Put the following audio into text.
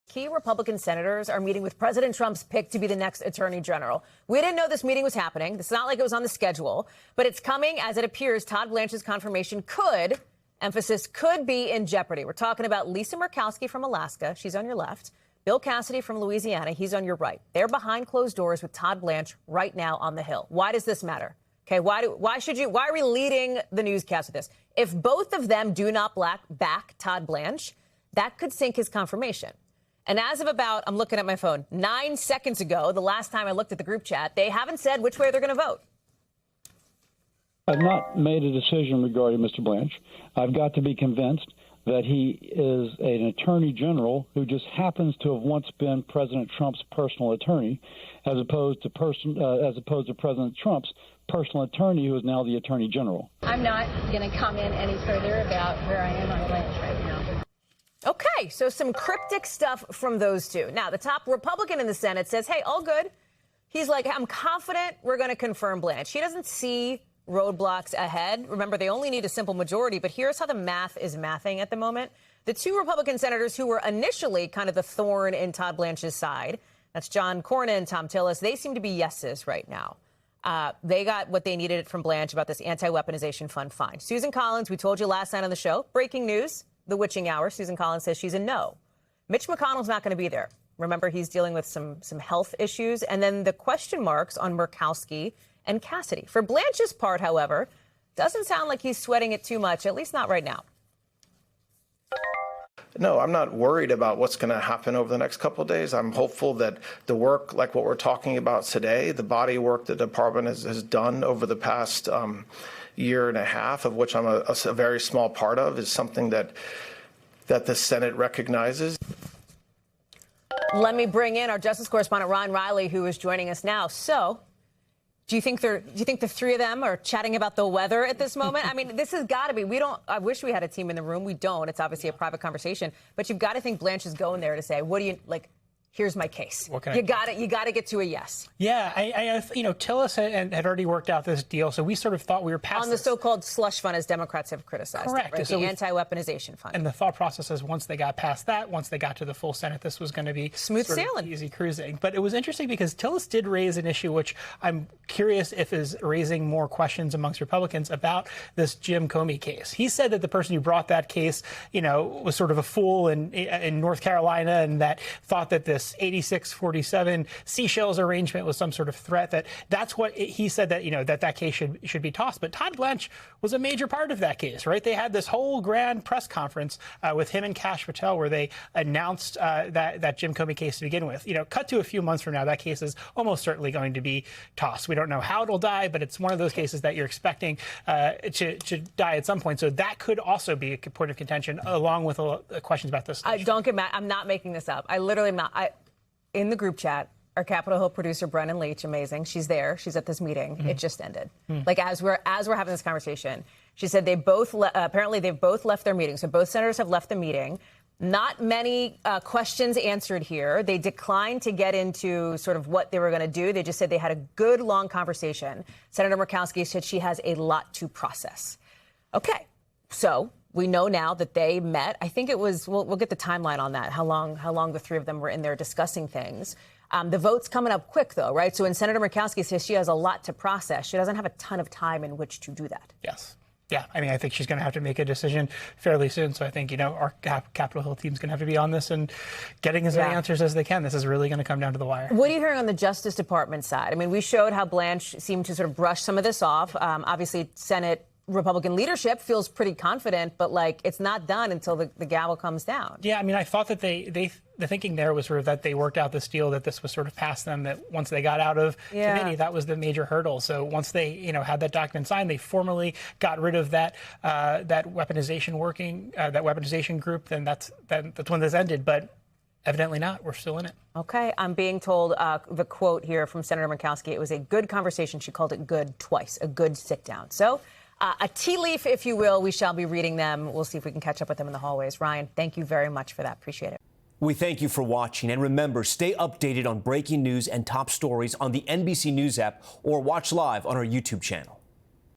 Key Republican senators are meeting with President Trump's pick to be the next attorney general. We didn't know this meeting was happening. It's not like it was on the schedule, but it's coming as it appears Todd Blanche's confirmation could, emphasis, could be in jeopardy. We're talking about Lisa Murkowski from Alaska. She's on your left. Bill Cassidy from Louisiana. He's on your right. They're behind closed doors with Todd Blanche right now on the Hill. Why does this matter? Okay, why are we leading the newscast with this? If both of them do not back Todd Blanche, that could sink his confirmation. And as of about, I'm looking at my phone, 9 seconds ago, the last time I looked at the group chat, they haven't said which way they're going to vote. I've not made a decision regarding Mr. Blanche. I've got to be convinced that he is an attorney general who just happens to have once been President Trump's personal attorney, as opposed to President Trump's personal attorney, who is now the attorney general. I'm not going to comment any further about where I am on Blanche right now. Okay, so some cryptic stuff from those two. Now, the top Republican in the Senate says, hey, all good. He's like, I'm confident we're going to confirm Blanche. He doesn't see roadblocks ahead. Remember, they only need a simple majority, but here's how the math is mathing at the moment. The two Republican senators who were initially kind of the thorn in Todd Blanche's side, that's John Cornyn and Tom Tillis, they seem to be yeses right now. They got what they needed from Blanche about this anti-weaponization fund fine. Susan Collins, we told you last night on the show, breaking news, the witching hour, Susan Collins says she's a no. Mitch McConnell's not going to be there. Remember, he's dealing with some health issues. And then the question marks on Murkowski and Cassidy. For Blanche's part, however, doesn't sound like he's sweating it too much, at least not right now. No, I'm not worried about what's going to happen over the next couple of days. I'm hopeful that the work, like what we're talking about today, the body work the department has done over the past year and a half, of which I'm a very small part of, is something that the Senate recognizes. Let me bring in our justice correspondent, Ryan Reilly, who is joining us now. So, do you think the three of them are chatting about the weather at this moment? I mean, this has got to be. I wish we had a team in the room. We don't. It's obviously a private conversation. But you've got to think Blanche is going there to say, what do you like? Here's my case. You got to get to a yes. Yeah, Tillis had already worked out this deal, so we sort of thought we were past on the so-called slush fund, as Democrats have criticized. Correct. It, right? So the anti-weaponization fund. And the thought process is once they got past that, once they got to the full Senate, this was going to be smooth sailing, easy cruising. But it was interesting because Tillis did raise an issue which I'm curious if is raising more questions amongst Republicans about this Jim Comey case. He said that the person who brought that case, was sort of a fool in North Carolina, and that thought that this 86-47 Seychelles arrangement was some sort of threat. That's what he said, that that case should be tossed. But Todd Blanche was a major part of that case, right? They had this whole grand press conference with him and Kash Patel where they announced that Jim Comey case to begin with. Cut to a few months from now, that case is almost certainly going to be tossed. We don't know how it'll die, but it's one of those cases that you're expecting to die at some point. So that could also be a point of contention, along with questions about this. Don't get mad. I'm not making this up. I literally am not. In the group chat, our Capitol Hill producer, Brennan Leach, amazing. She's there. She's at this meeting. Mm-hmm. It just ended. Mm-hmm. Like as we're having this conversation, she said apparently they've both left their meeting. So both senators have left the meeting. Not many questions answered here. They declined to get into sort of what they were going to do. They just said they had a good, long conversation. Senator Murkowski said she has a lot to process. Okay, so we know now that they met. I think it was, we'll get the timeline on that, how long the three of them were in there discussing things. The vote's coming up quick, though, right? So when Senator Murkowski says she has a lot to process, she doesn't have a ton of time in which to do that. Yes. Yeah, I mean, I think she's going to have to make a decision fairly soon. So I think, our Capitol Hill team's going to have to be on this and getting as many answers as they can. This is really going to come down to the wire. What are you hearing on the Justice Department side? I mean, we showed how Blanche seemed to sort of brush some of this off. Obviously, Senate Republican leadership feels pretty confident, but it's not done until the gavel comes down. Yeah, I mean, I thought that the thinking there was sort of that they worked out this deal, that this was sort of past them, that once they got out of committee, that was the major hurdle. So once they, had that document signed, they formally got rid of that weaponization group, then that's when this ended. But evidently not. We're still in it. Okay. I'm being told the quote here from Senator Murkowski, it was a good conversation. She called it good twice, a good sit down. So a tea leaf, if you will. We shall be reading them. We'll see if we can catch up with them in the hallways. Ryan, thank you very much for that. Appreciate it. We thank you for watching. And remember, stay updated on breaking news and top stories on the NBC News app or watch live on our YouTube channel.